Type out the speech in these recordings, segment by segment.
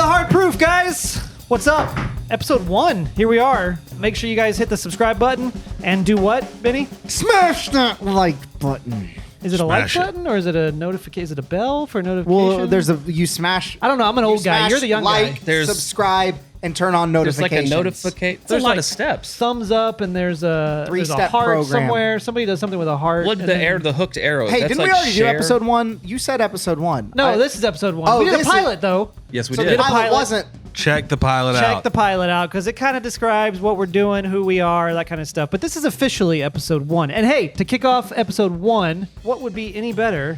the Hard Proof, guys. What's up? Episode 1. Here we are. Make sure you guys hit the subscribe button and do what, Benny? Smash that like button. Is it a like button or is it a notification? Is it a bell for notification? Well, you smash. I don't know. I'm an old guy. You're the young guy. There's subscribe and turn on notifications. There's like a notification. There's a lot of steps. Thumbs up and there's a three-step heart program somewhere. Somebody does something with a heart. What the hooked arrow? Hey, That's didn't like we already do share? episode 1? You said episode 1. No, this is episode 1. Oh, we did a this pilot though. Yes, we So did. the pilot wasn't. Check the pilot out. Check the pilot out because it kind of describes what we're doing, who we are, that kind of stuff. But this is officially episode 1. And hey, to kick off episode 1, what would be any better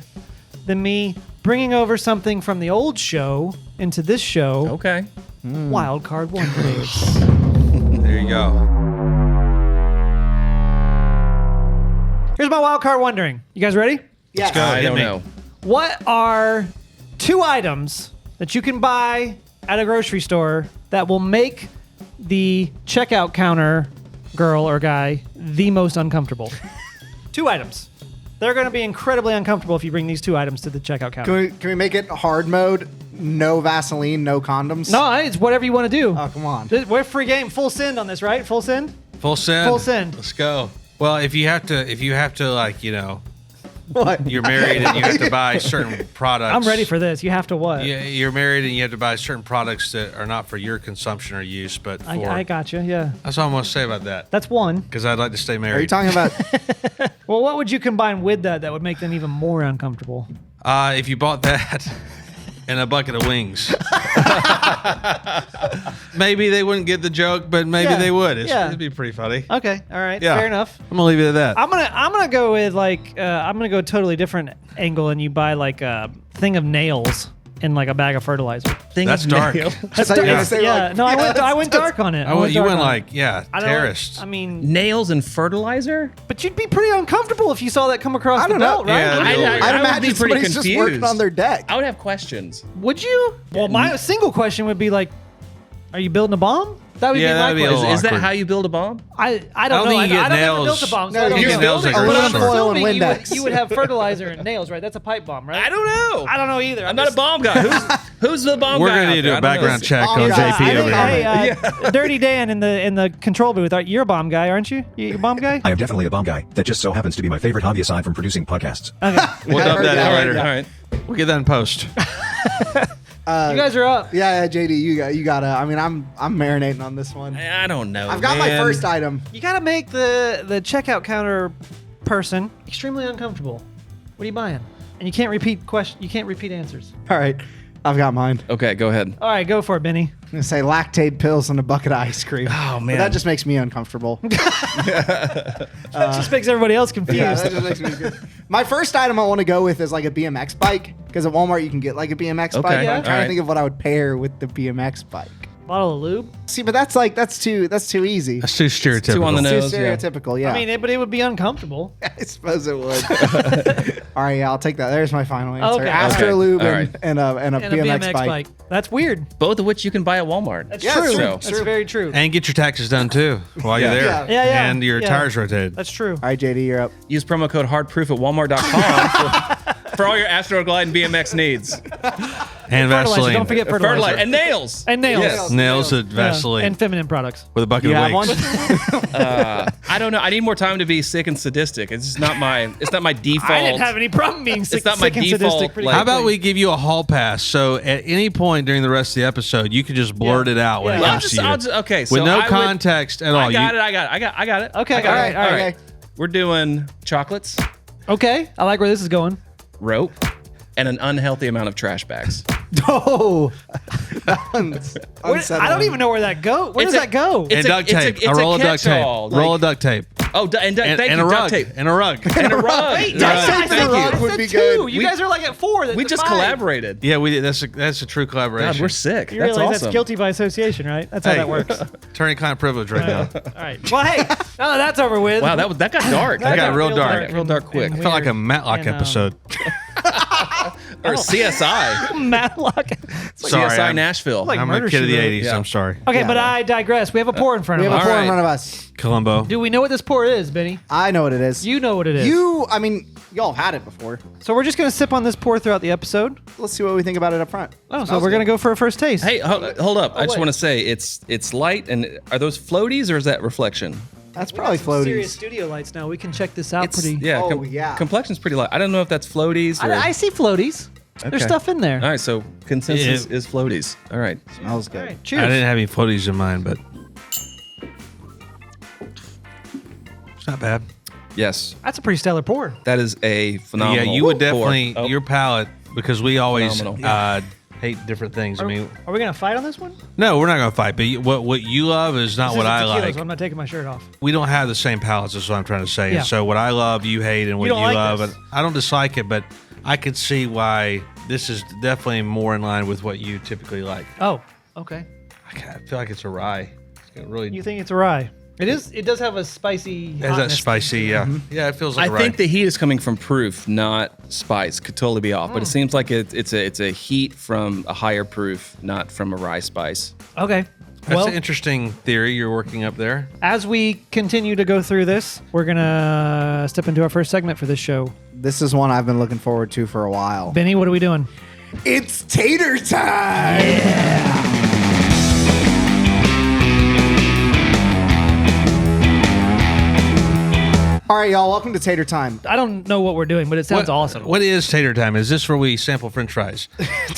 than me bringing over something from the old show into this show? Okay. Wild Card Wonders. There you go. Here's my wild card wondering. You guys ready? Yes. Let's go. I Hit don't me. know. What are 2 items that you can buy at a grocery store that will make the checkout counter girl or guy the most uncomfortable? 2 items. They're going to be incredibly uncomfortable if you bring these 2 items to the checkout counter. Can we make it hard mode? No Vaseline, no condoms. No, it's whatever you want to do. Oh, come on. We're free game. Full send on this, right? Full send? Full send. Full send. Let's go. Well, if you have to, like, you know, What? you're married and you have to buy certain products. I'm ready for this. You have to what? Yeah, you're married and you have to buy certain products that are not for your consumption or use, but for. I got you. Yeah. That's all I'm going to say about that. That's one. Because I'd like to stay married. Are you talking about? Well, what would you combine with that would make them even more uncomfortable? If you bought that and a bucket of wings, maybe they wouldn't get the joke, but maybe Yeah, they would. yeah. It'd be pretty funny. Okay. All right. Yeah. Fair enough. I'm gonna leave it at that. I'm gonna go with I'm gonna go a totally different angle, and you buy like a thing of nails in like a bag of fertilizer. That's dark. I thought you were gonna say, Yeah, like, no, yeah, I went dark on it. You went dark on it. like, I don't- terrorist. I mean, Nails and fertilizer? but you'd be pretty uncomfortable if you saw that come across I the don't know. belt, right? Yeah, Wouldn't you? I- I'd would imagine be pretty somebody's just working confused. on their deck. I would have questions. Would you? Well, my single question would be like, are you building a bomb? That would Yeah, be my that'd be a question. little Is that awkward. how you build a bomb? I don't don't know. think you get I don't ever nails. built a bomb, so No, I don't you know. get nails like But grocery I'm store. Aluminum foil and assuming Windex. you would have fertilizer and nails, right? That's a pipe bomb, right? I don't know. I don't know either. I'm not a bomb guy. Who's the bomb We're guy? gonna need to do a background check Oh, on yeah. JP I over think- here. Hey, Dirty Dan in the control booth. You're a bomb guy, aren't you? You a bomb guy? I am definitely a bomb guy. That just so happens to be my favorite hobby aside from producing podcasts. We'll I dump heard that that. in later. All right. We'll get that in post. You guys are up. Yeah, JD, you gotta. I mean, I'm marinating on this one. I don't know. I've got my man. first item. You got to make the checkout counter person extremely uncomfortable. What are you buying? And you can't repeat You can't repeat answers. All right, I've got mine. Okay, go ahead. All right, go for it, Benny. I'm gonna say lactate pills and a bucket of ice cream. Oh, But man. that just makes me uncomfortable. That just makes everybody else confused. Yeah, that just makes me good. My first item I want to go with is like a BMX bike because at Walmart you can get like a BMX bike. Okay, But I'm yeah. trying to Alright. think of what I would pair with the BMX bike. Bottle of lube. See, but that's too easy. That's too stereotypical. Too on the Too nose. Yeah. stereotypical. Yeah, I mean, but it would be uncomfortable. I suppose it would. All right, yeah, I'll take that. There's my final answer. Okay. Astro Okay. lube All and, right. and a And a BMX, bike. That's weird. Both of which you can buy at Walmart. That's Yeah, true. it's true. That's True. very true. And get your taxes done too while you're Yeah. there. Yeah. Yeah, yeah. And your Yeah. tires rotated. That's true. All right, JD, you're up. Use promo code HARDPROOF at Walmart.com for all your Astroglide and BMX needs. And Fertilizer. Vaseline. Don't forget fertilizer. Fertilizer and nails. And nails. Yes. Nails and Yeah. Vaseline. And feminine products. with a bucket You of have wings. one? I don't know. I need more time to be sick and sadistic. It's just not my. It's not my default. I didn't have any problem being sick, not my sick and default, sadistic. Pretty like- How about quickly. we give you a hall pass so at any point during the rest of the episode you can just blurt Yeah. it out when Yeah. it Well, comes to you. okay. So With no I would- context at all. I got it. I got it. Okay, I got all it. right, all right. Okay. We're doing chocolates, Okay, I like where this is going. rope, and an unhealthy amount of trash bags. Oh, that one's I don't unsettling. even know where that goes. Where It's does a- that go? it's And a- duct it's a- tape. it's A a roll of duct tape. catch-all, Roll like- of duct tape. Oh, and And, thank and you, a duct rug. tape. And a rug. And a rug. Wait, Duct I tape said and a rug I would said be two. good. You guys are like at 4. We just five. collaborated. Yeah, we did. That's a true collaboration. God, we're sick. You That's realize awesome. that's guilty by association, right? That's how Hey, that works. Attorney-client privilege right now. All right. Well, hey, now that that's over with. Wow, that got dark. That got real dark. Real dark quick. It felt like a Matlock And, episode. Or CSI. Matlock. Sorry, CSI I'm- Nashville. Like I'm a murder kid of the she wrote. 80s. Yeah. I'm sorry. Okay, Yeah. but I digress. We have a pour in front We of have a us. pour in right. front of us. Columbo. Do we know what this pour is, Benny? I know what it is. You know what it is. I mean, y'all have had it before. So we're just going to sip on this pour throughout the episode. Let's see what we think about it up front. Oh, so we're going to go for a first taste. Hey, hold up. I just wait. want to say it's light, and are those floaties or is that reflection? That's probably Serious floaties. studio lights now. We can check this out It's pretty. yeah. Oh, yeah. Complexion's pretty light. I don't know if that's floaties or. I see floaties. There's Okay. stuff in there. All right, so consensus Yeah. is floaties. All right. Smells good. All right, I cheers. didn't have any floaties in mind, but it's not bad. Yes, That's a pretty stellar pour. that is a phenomenal. Yeah, you would pour. definitely Oh, your palate because we always Phenomenal. hate different things. I mean, Are we going to fight on this one? no, we're not gonna fight. But what you love is not This what is a I tequila, like. So I'm not taking my shirt off. We don't have the same palates. Is what I'm trying to say. Yeah. And so what I love, you hate, and what don't you like love, this. and I don't dislike it, but I could see why this is definitely more in line with what you typically like. Oh, okay. I feel like it's a rye. It's got really. You think it's a rye? It is. It does have a spicy. It has that hotness. spicy, yeah. Yeah, it feels like I a rye. think the heat is coming from proof, not spice. Could totally be off, but it seems like it's a heat from a higher proof, not from a rye spice. Okay. That's Well, an interesting theory you're working up there. as we continue to go through this, we're gonna step into our first segment for this show. This is one I've been looking forward to for a while. Benny, what are we doing? It's tater time! All right, y'all, welcome to Tater Time. I don't know what we're doing, but it sounds awesome. What is tater time? Is this where we sample French fries?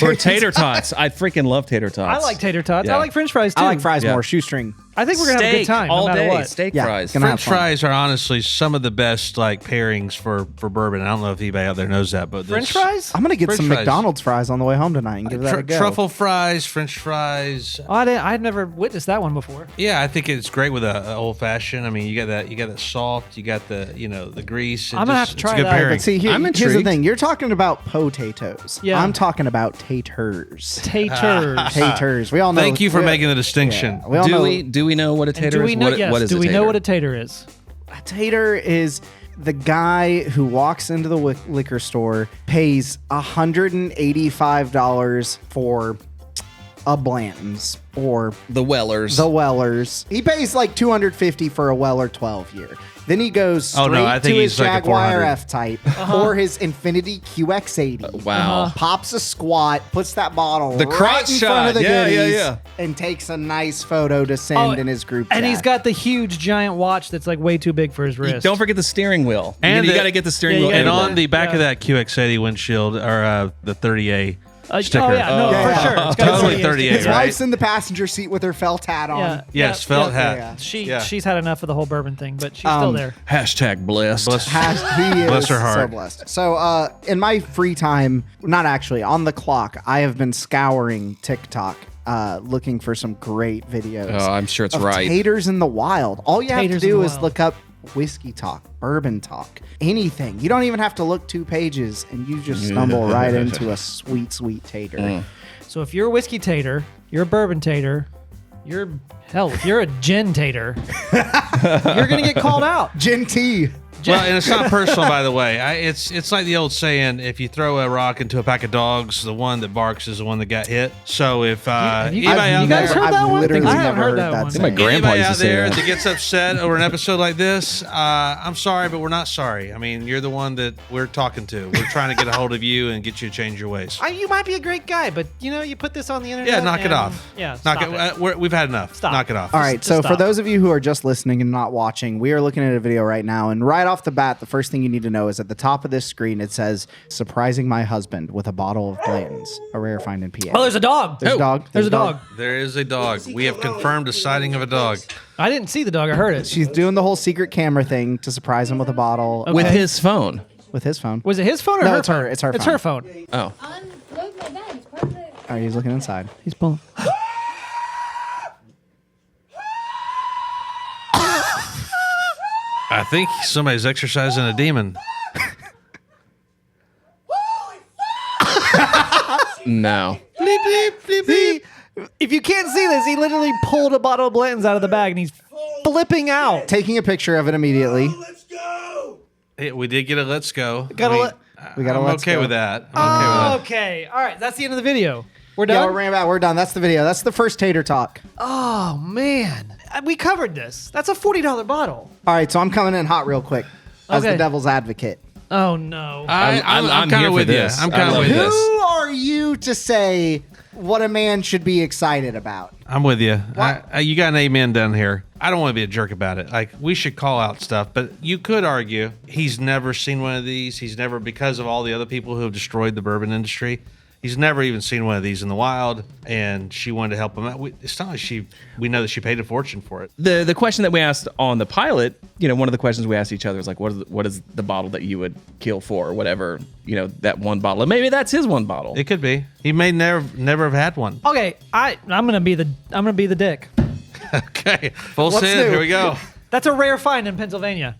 Or tater tots. I freaking love tater tots. I like tater tots. Yeah. I like French fries too. I like fries Yeah. more, shoestring. I think we're gonna have a good time, all no matter day. what. Steak Yeah, fries. gonna have French fun. fries are honestly some of the best like pairings for bourbon. I don't know if anybody out there knows that, but French this- fries? I'm gonna get French some fries. McDonald's fries on the way home tonight and give that a go. Truffle fries, French fries. Oh, I'd never witnessed that one before. Yeah, I think it's great with a old fashioned. I mean, you got that salt, you got the the grease. I'm gonna have to it's try a good that. pairing. But see, I'm here's the intrigued. thing. You're talking about potatoes. Yeah. I'm talking about taters. Taters. Taters. We all know. Thank you for we- making the distinction. Yeah, we all know. Do we know what a And tater do we is? know? What, Yes. what is Do a we tater? know what a tater is? A tater is the guy who walks into the liquor store, pays $185 for a Blanton's or The Wellers. the Wellers. He pays like $250 for a Weller 12 year. Then he goes straight Oh, no, I think to his he's like a Jaguar 400. F-Type or his Infinity QX80. wow. Pops a squat, puts that bottle The right crotch in front of the shot. Yeah, yeah, goodies, yeah. and takes a nice photo to send in his group chat. And he's got the huge giant watch that's like way too big for his wrist. Don't forget the steering wheel. And you the- got to get the steering Yeah, you wheel. gotta And Yeah. on the back of Yeah. that QX80 windshield or the 30A sticker. Oh yeah, no, Yeah, for yeah. sure. It's gotta Totally be- 38, his right? wife's in the passenger seat with her felt hat on. Yeah. Yes, yeah, felt yeah. hat. Yeah. She's had enough of the whole bourbon thing, but she's still there. Hashtag blessed. Bless- He is Bless her so heart. blessed. So in my free time, not actually, on the clock, I have been scouring TikTok looking for some great videos. Oh, I'm sure it's of right. Taters in the wild. All you have Taters to in do the is wild. look up whiskey talk, bourbon talk, anything. You don't even have to look 2 pages and you just stumble right into a sweet, sweet tater. So if you're a whiskey tater, you're a bourbon tater, if you're a gin tater, you're gonna get called out. Gin tea. Well, and it's not personal, by the way. It's like the old saying: if you throw a rock into a pack of dogs, the one that barks is the one that got hit. So if Have you anybody guys out guys there, heard that I've one? literally I haven't never heard heard that that one. saying. My grandpa anybody used to out say there that. that gets upset over an episode like this, I'm sorry, but we're not sorry. I mean, you're the one that we're talking to. We're trying to get a hold of you and get you to change your ways. You might be a great guy, but you put this on the internet. Yeah, knock it and- off. Yeah, knock stop it. We've had enough. Stop. Knock it off. All right, Just so for stop. those of you who are just listening and not watching, we are looking at a video right now, and right off the bat, the first thing you need to know is at the top of this screen, it says, "Surprising my husband with a bottle of Blanton's, a rare find in PA." Oh, there's a dog. There's a dog. There's a dog. There is a dog. We have confirmed a sighting of a dog. I didn't see the dog. I heard it. She's doing the whole secret camera thing to surprise him with a bottle With Okay. his phone. with his phone. Was it his phone or No, her it's her- phone? it's her It's phone. her phone. Oh. Unload my bags. Perfect. All right, he's looking inside. He's pulling. I think somebody's exercising a demon. No. Bleep, bleep, bleep, bleep. If you can't see this, he literally pulled a bottle of Blanton's out of the bag and he's flipping out. Taking a picture of it immediately. We did get a let's go. Gotta We gotta I'm let's okay go. with that. I'm okay with that. Okay. All right. That's the end of the video. We're Yeah, done. we're ran out. We're done. That's the video. That's the first tater talk. Oh man, we covered this. That's a $40 bottle. All right, so I'm coming in hot real quick as Okay. the devil's advocate. Oh no. I'm I'm kind here of for with you. this. I'm I kind of love with this. you. Who are you to say what a man should be excited about? I'm with you. You got an amen down here. I don't want to be a jerk about it. Like, we should call out stuff, but you could argue he's never seen one of these. He's never, because of all the other people who have destroyed the bourbon industry, he's never even seen one of these in the wild, and she wanted to help him out. It's not like we know that she paid a fortune for it. The question that we asked on the pilot, one of the questions we asked each other is like, what is the bottle that you would kill for, or whatever, that one bottle. And maybe that's his one bottle. It could be. He may never have had one. Okay. I'm gonna be the dick. Okay. Full What's send. new? Here we go. That's a rare find in Pennsylvania.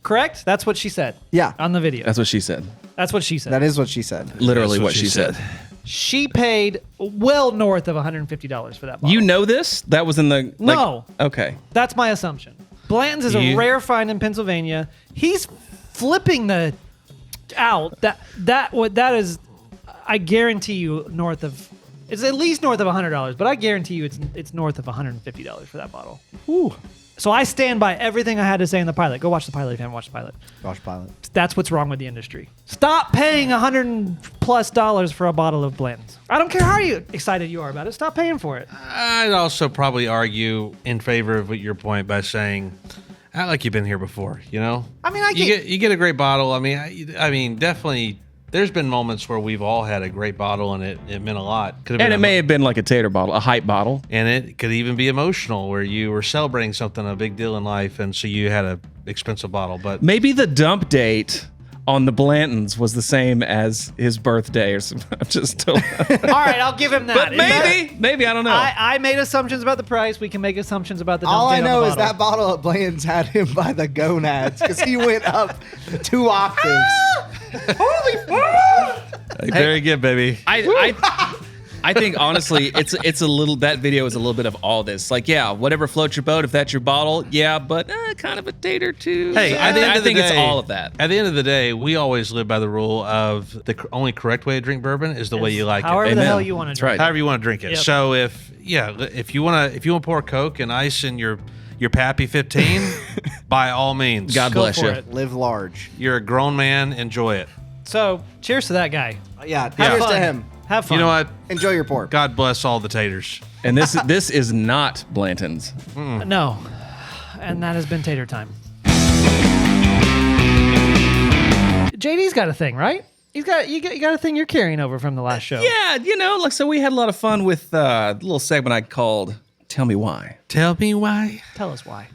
Correct? That's what she said. Yeah. On the video. That's what she said. That's what she said. That is what she said. Literally That's what she said. She paid well north of $150 for that bottle. You know this? That was in the No. Okay. That's my assumption. Blanton's is a rare find in Pennsylvania. He's flipping the out. That is, I guarantee you, north of. It's at least north of $100, but I guarantee you it's north of $150 for that bottle. Ooh. So I stand by everything I had to say in the pilot. Go watch the pilot if you haven't watched the pilot. Gosh, pilot. That's what's wrong with the industry. Stop paying $100+ for a bottle of Blanton's. I don't care how excited you are about it. Stop paying for it. I'd also probably argue in favor of your point by saying, act like you've been here before. I mean, you get a great bottle. I mean, definitely. There's been moments where we've all had a great bottle and it meant a lot. And it may have been like a tater bottle, a hype bottle. and it could even be emotional where you were celebrating something, a big deal in life, and so you had a expensive bottle. But Maybe the dump date on the Blantons was the same as his birthday or something. I'm just all right, I'll give him that. But maybe, I don't know. I made assumptions about the price. We can make assumptions about the. All I dump date on know the is that bottle at Bland's had him by the gonads because he went up 2 octaves. Holy fuck! very good, baby. I think honestly, it's a little. That video is a little bit of all this. Like, yeah, whatever floats your boat. If that's your bottle, yeah, but kind of a tater too. Hey, So at the end I of the think it's day- all of that. At the end of the day, we always live by the rule of the only correct way to drink bourbon is the way you like However it. the Amen. hell you want to That's drink. right. However you want to drink it. Yep. So if you want to pour Coke and ice in your Pappy 15, by all means, God Go bless for you. it. Live large. you're a grown man. Enjoy it. So, cheers to that guy. Yeah, Have cheers to fun. him. Have fun. You know what? Enjoy your pork. God bless all the taters. And this is not Blanton's. No. And that has been Tater Time. JD's got a thing, right? You got a thing you're carrying over from the last show. Yeah, so we had a lot of fun with a little segment I called "Tell Me Why." Tell me why. Tell us why.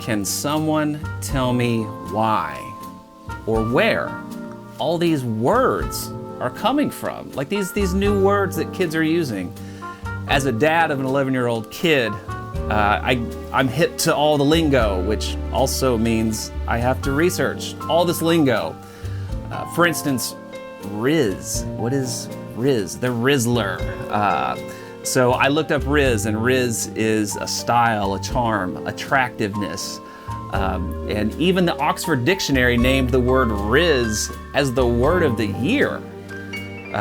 Can someone tell me why or where all these words are coming from? Like these new words that kids are using. As a dad of an 11-year-old kid, I'm hip to all the lingo, which also means I have to research all this lingo. For instance, Riz. What is Riz? The Rizzler. So I looked up Riz, and Riz is a style, a charm, attractiveness. And even the Oxford Dictionary named the word Riz as the word of the year,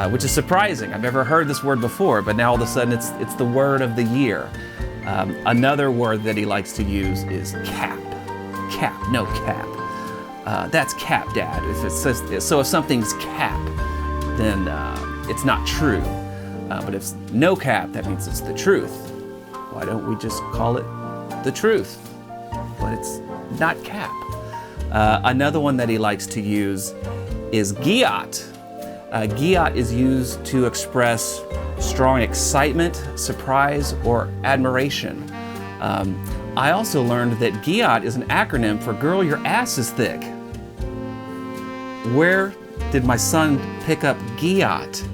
which is surprising. I've never heard this word before, but now all of a sudden it's the word of the year. Another word that he likes to use is cap. Cap, no cap. That's cap, Dad. If something's cap, then it's not true. But if it's no cap, that means it's the truth. Why don't we just call it the truth? But it's not cap. Another one that he likes to use is giat. Giat is used to express strong excitement, surprise, or admiration. I also learned that giat is an acronym for Girl, Your Ass is Thick. Where did my son pick up giat?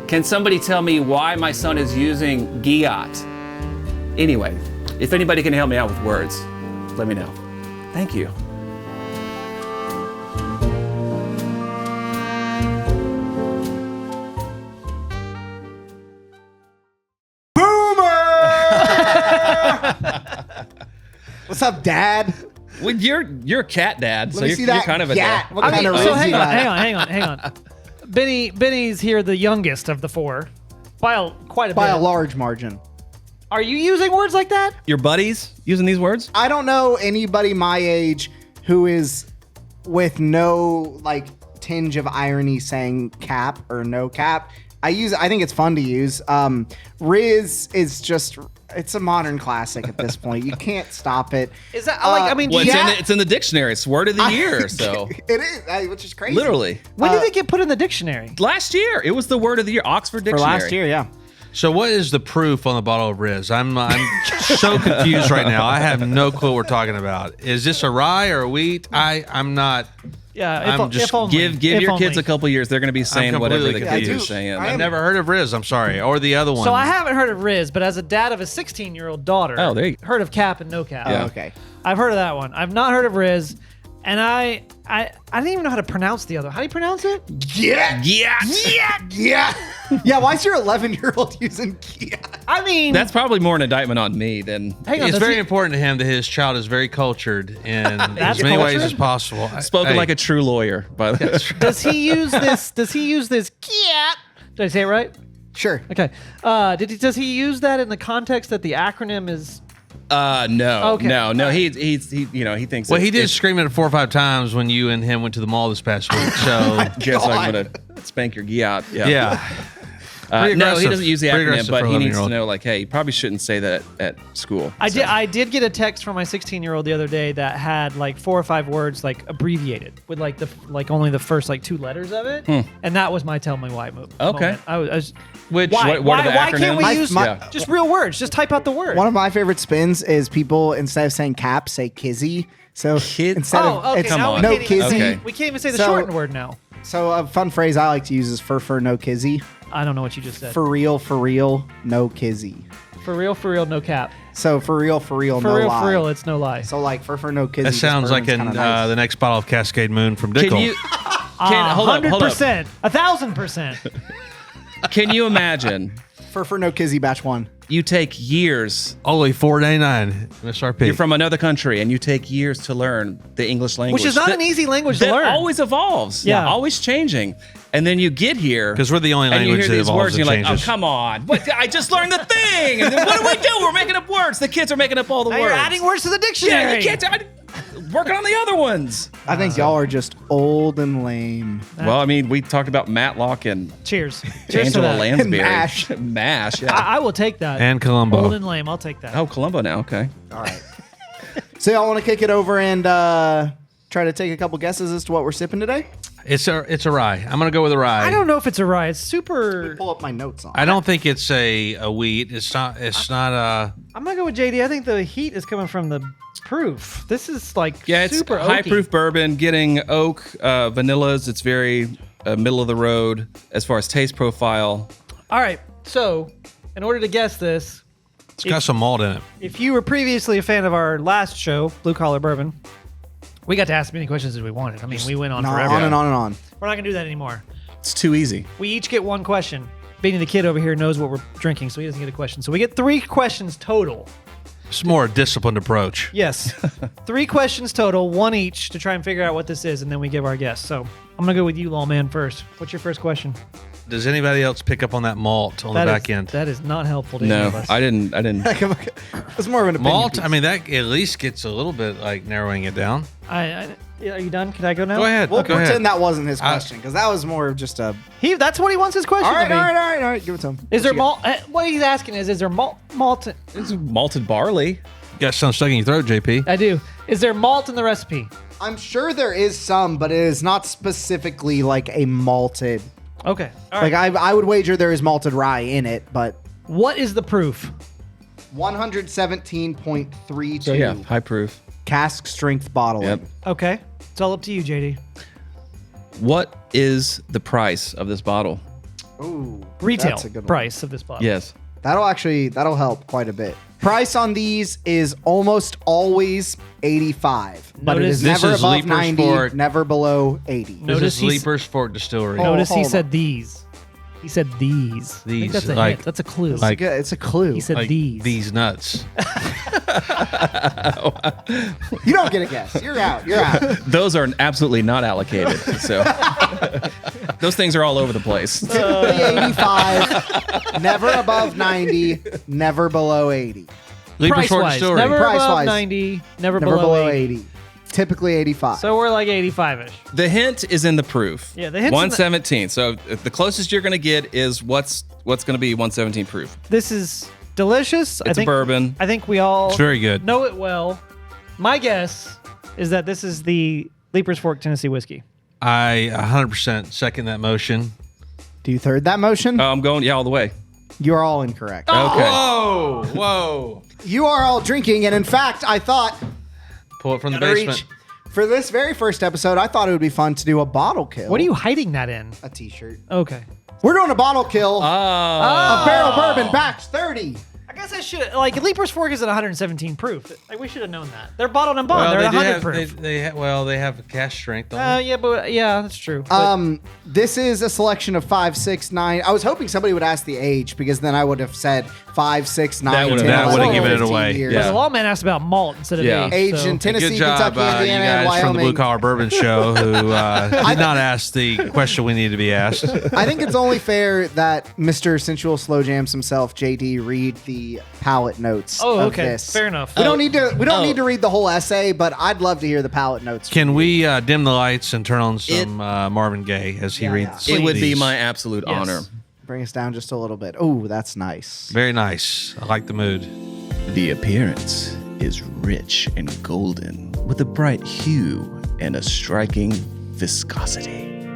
Can somebody tell me why my son is using giat? Anyway, if anybody can help me out with words, let me know. Thank you. What's up, Dad? Well, you're a cat dad, so me you're, see you're that kind of a gat. dad. What I kind mean, of so riz you got? hang on. Benny's here, the youngest of the four, by quite a By bit. a large margin. Are you using words like that? Your buddies using these words? I don't know anybody my age who is with no like tinge of irony saying cap or no cap. I think it's fun to use. Riz is just, it's a modern classic at this point. You can't stop it. Is that like? I mean, Well, yeah. it's in the dictionary. It's word of the year. So It is, which is crazy. literally When did it get put in the dictionary? last year, it was the word of the year. Oxford For Dictionary. last year, yeah. So what is the proof on the bottle of Riz? I'm so confused right now. I have no clue what we're talking about. Is this a rye or a wheat? I'm not. Yeah, I'm just- if only. Give If your only. kids a couple years. They're going to be saying whatever the completely kids are confused. saying. I I've am- never heard of Riz. I'm sorry, or the other one. So I haven't heard of Riz, but as a dad of a 16-year-old daughter, Oh, there you go. heard of cap and no cap. Yeah. Oh, okay. I've heard of that one. I've not heard of Riz, and I didn't even know how to pronounce the other. How do you pronounce it? Yeah. Yeah. Yeah, why is your 11-year-old using yeah? I mean, That's probably more an indictment on me than hang on. It's does very he- important to him that his child is very cultured in That's as many ways cultured? as possible. spoken Hey, like a true lawyer. By the way. Does he use this? Does he use this? Kiat? Did I say it right? Sure. Okay. Does he use that in the context that the acronym is? No, Okay. no. He thinks. Well, he did it's scream it 4 or 5 times when you and him went to the mall this past week. So just like I'm gonna spank your giat. Yeah. yeah, No, he aggressive. doesn't use the Pretty acronym, aggressive but for he needs to 11-year-old. know, like, hey, you probably shouldn't say that at school. I did get a text from my 16-year-old the other day that had like 4 or 5 words like abbreviated with like only the first like 2 letters of it, and that was my tell me why move. Okay. moment. I was Which why what are the why can't we acronyms? use Yeah. just real words? Just type out the word. One of my favorite spins is people, instead of saying cap, say kizzy. So Kid- instead oh, of okay. it's Now on. no we can't even kizzy. say, Okay. we can't even say the So- shortened word now. So a fun phrase I like to use is for no kizzy. I don't know what you just said. For real, no kizzy. For real, no cap. So for real, For no real, lie. for real, it's no lie. So like for no kizzy. that sounds like in the next bottle of Cascade Moon from Dickel. Can you? Hold up, hold up. 100%, 1,000%. Can you imagine? for no kizzy batch 1. You take years. Only $4.99 MSRP. You're from another country, and you take years to learn the English language, Which is not that- an easy language to that learn. always evolves. Yeah. always changing. And then you get here 'Cause we're the only and you language hear that these evolves words, and and you're like, changes. "Oh, come on! What? I just learned the thing." And then what do we do? We're making up words. The kids are making up all the Now words. you're adding words to the Yeah, dictionary. you can't. Working on the other ones. I think y'all are just old and lame. Well, I mean, we talked about Matlock and Cheers. Cheers to Angela that. Lansbury. Mash. Mash. Yeah. I will take that. And Columbo. Old and lame. I'll take that. Oh, Columbo now. Okay. All right. So y'all want to kick it over and try to take a couple guesses as to what we're sipping today? It's a rye. I'm gonna go with a rye. I don't know if it's a rye. It's super. Pull up my notes on. I don't think it's a wheat. It's not a. I'm gonna go with JD. I think the heat is coming from the proof. This is like Yeah, it's super high oaky. proof bourbon, getting oak, vanillas. It's very middle of the road as far as taste profile. All right. So, in order to guess this, It's got some malt in it. if you were previously a fan of our last show, Blue Collar Bourbon, we got to ask as many questions as we wanted. I mean, we went on No, forever. on and on and on. We're not gonna do that anymore. It's too easy. We each get one question. Beanie the kid over here knows what we're drinking, so he doesn't get a question. So we get 3 questions total. It's more a disciplined approach. Yes. 3 questions total, 1 each, to try and figure out what this is, and then we give our guess. So I'm going to go with you, Lawman, first. What's your first question? Does anybody else pick up on that malt on the back end? That is not helpful to any No, of us. I didn't. It's more of an opinion Malt. piece. I mean, that at least gets a little bit like narrowing it down. Are you done? Can I go now? Go ahead. We'll go pretend ahead. that wasn't his question because that was more of just a. That's what he wants his question All right, to be. all right. Give it to him. Is there What you malt? What he's asking is there malt? It's malted barley. Got something stuck in your throat, JP. I do. Is there malt in the recipe? got? I'm sure there is some, but it is not specifically like a malted. Okay. All right. Like I would wager there is malted rye in it, but What is the proof? 117.32 So yeah, high proof. cask strength bottling. Yep. Okay. It's all up to you, JD. What is the price of this bottle? Ooh, Retail that's a good one. price of this bottle. Yes. That'll help quite a bit. Price on these is almost always 85, but it is Notice- never This is above Leaper's 90, Fort. never below 80. No. This Notice is he's- Leaper's Fort Distillery. Oh, Notice he hold said on. these. He said these. I think These, that's a like- hint. That's a clue. like- It's a clue. he said Like these. nuts. You don't get a guess. You're out. You're out. Those are absolutely not allocated. So those things are all over the place. Typically 85, never above 90, never below 80. Leapers Fork Price-wise, story. never above Price-wise. 90, never Never below 80. Typically 85. So we're like 85-ish. The hint is in the proof. Yeah, the hint's in the- 117. So if the closest you're going to get is what's going to be 117 proof. This is delicious. It's a bourbon. I think we all It's very good. know it well. My guess is that this is the Leapers Fork Tennessee whiskey. I 100% second that motion. Do you third that motion? I'm going all the way. You are all incorrect. Okay. Whoa, whoa. You are all drinking, and in fact, I thought Pull it from the to basement. reach for this very first episode, I thought it would be fun to do a bottle kill. What are you hiding that in? A t-shirt. Okay. We're doing a bottle kill. Oh. A barrel bourbon batch 30. I guess I should Leapers Fork is at 117 proof. Like we should have known that. They're bottled and bond. They're at 100 proof. They have cash strength. Don't they? Yeah, that's true. But This is a selection of 5, 6, 9. I was hoping somebody would ask the age because then I would have said 5, 6, 9, That 10, would've- 11, that would've given it 15 away. years. but Yeah. the lawman asked about malt instead of Yeah. age. Aged so- in Tennessee, Good job, Kentucky, you Indiana, and guys from the Blue Wyoming. Collar Bourbon Show who did not ask the question we need to be asked. I think it's only fair that Mr. Sensual Slow Jams himself, JD, read the palate notes. Oh, of okay. this. Fair enough. We don't need to. We don't Oh. need to read the whole essay, but I'd love to hear the palate notes. Can we dim the lights and turn on some Marvin Gaye as he reads? It would be these? my absolute Yes. honor. Bring us down just a little bit? Oh, that's nice. Very nice. I like the mood. The appearance is rich and golden with a bright hue and a striking viscosity.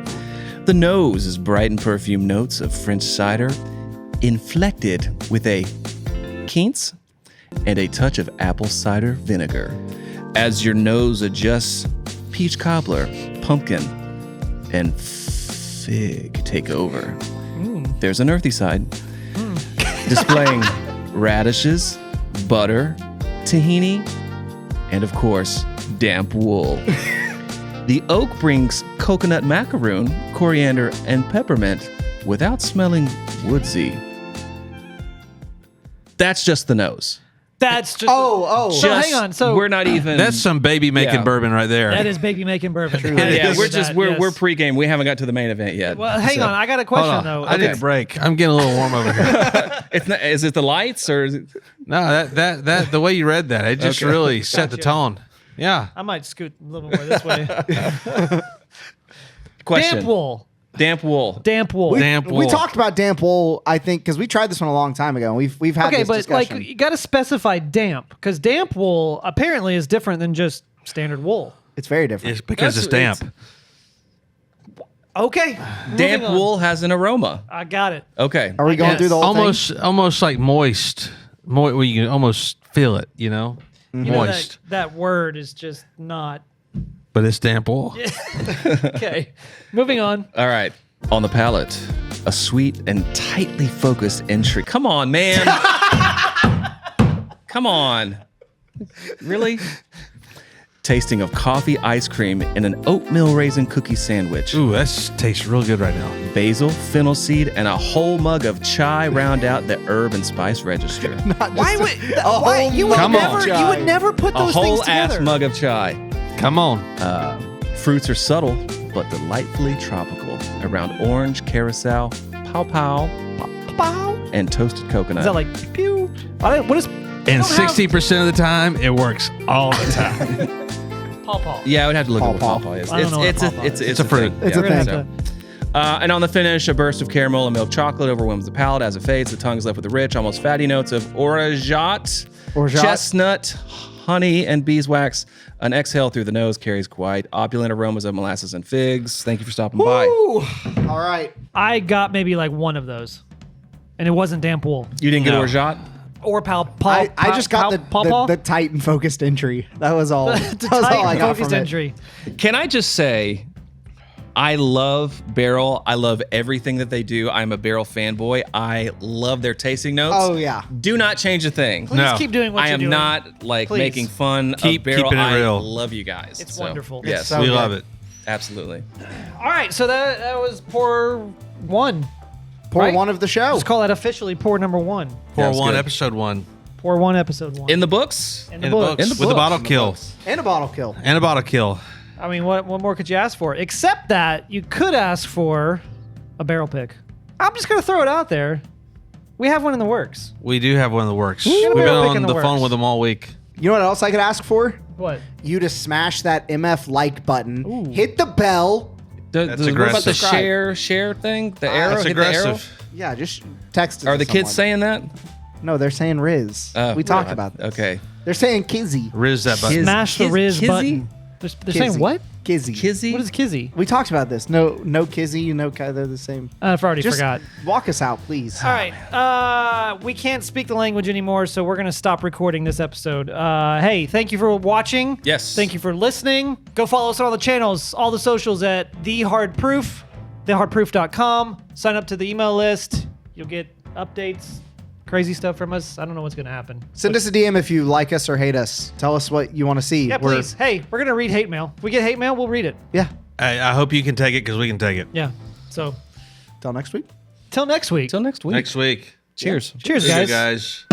The nose is bright and perfumed notes of French cider, inflected with a quince and a touch of apple cider vinegar. As your nose adjusts, peach cobbler, pumpkin, and fig take over. There's an earthy side, displaying radishes, butter, tahini, and of course, damp wool. The oak brings coconut macaroon, coriander, and peppermint without smelling woodsy. That's just the nose. That's just. Oh. So Just- hang on. So we're not even. That's some baby making Yeah. bourbon right there. that is baby making bourbon. Yeah, we're That, we're yes. pregame. We haven't got to the main event yet. Well, hang So- on. I got a Hold question on. though. I need a break. I'm getting a little warm over here. It's not, is it the lights or? Is it, No, that the way you read that, it just Okay. really set the Gotcha. tone. Yeah. I might scoot a little more this way. question. Damp wool. Damp wool. Damp wool. Damp We wool. talked about damp wool, I think, because we tried this one a long time ago. And we've had Okay, this but discussion. like you got to specify damp because damp wool apparently is different than just standard wool. It's very different. It's because it's damp. Okay. Damp moving on. wool has an aroma. I got it. Okay. Are we going guess. through the whole Almost like moist. Where you can almost feel it, you know? You know, Moist. that word is just not But it's damp wool. okay. Moving on. All right. On the palate, a sweet and tightly focused entry. Come on, man. Come on. Really? Tasting of coffee ice cream in an oatmeal raisin cookie sandwich. Ooh, that tastes real good right now. Basil, fennel seed, and a whole mug of chai round out the herb and spice register. Why would whole you would Come on. never you would never put A those things whole together? ass mug of chai. Come on. Fruits are subtle but delightfully tropical around orange, carousel, pawpaw, and toasted coconut. Is that like pew? What is And don't have- 60% of the time, it works all the time. pawpaw? Yeah, I would have to look at what Pawpaw. pawpaw is. I don't know what It's pawpaw a it's is. it's a fruit. thing. It's a We're gonna thing. have to- And on the finish, a burst of caramel and milk chocolate overwhelms the palate as it fades. The tongue is left with the rich, almost fatty notes of orgeat, chestnut, honey, and beeswax. An exhale through the nose carries quite opulent aromas of molasses and figs. Thank you for stopping by. Ooh. All right. I got maybe like one of those, and it wasn't damp wool You didn't get No. orgeat? or I just got the tight and focused entry. That was all. That was all I got focused from it. entry. Can I just say, I love Barrel. I love everything that they do. I'm a Barrel fanboy. I love their tasting notes. Oh, yeah. Do not change a thing. Please No. keep doing what I you're am doing. not like Please. making fun Keep of Barrel. keeping it I real. love you guys. It's So, wonderful. It's Yes, so We good. love it. absolutely. All right, so that was pour one. Pour Right. one of the show. Let's call that officially pour number 1. Pour Sounds one, good. episode 1. Pour 1, episode 1. In the books? In the books. In the With the books. bottle kill. And a bottle kill. And a bottle kill. I mean, what more could you ask for? Except that you could ask for a barrel pick. I'm just going to throw it out there. We have one in the works. We do have one in the works. Got a We've been barrel pick on in the the phone works. with them all week. You know what else I could ask for? What? You to smash that MF like button, Ooh. hit the bell. What about the aggressive. share thing? The arrow? That's Hit the arrow? aggressive. Yeah, just text it. Are to the kids someone. saying that? No, they're saying Riz. we talked about this. Okay. They're saying Kizzy. Riz that button. Smash the Riz Kizzy? button. They're saying Kizzy. what? Kizzy. Kizzy? What is Kizzy? We talked about this. No Kizzy, no they're the same. I've already Just forgot. walk us out, please. All right. We can't speak the language anymore, so we're going to stop recording this episode. Hey, thank you for watching. Yes. Thank you for listening. Go follow us on all the channels, all the socials at The Hard Proof, thehardproof.com. Sign up to the email list. You'll get updates, crazy stuff from us. I don't know what's going to happen. Send us a DM if you like us or hate us. Tell us what you want to see. Yeah, please. Hey, we're going to read hate mail. If we get hate mail, we'll read it. Yeah. I hope you can take it because we can take it. Yeah. So, Till next week. till next week. Till next week. Next week. Cheers. Cheers, See you guys. guys.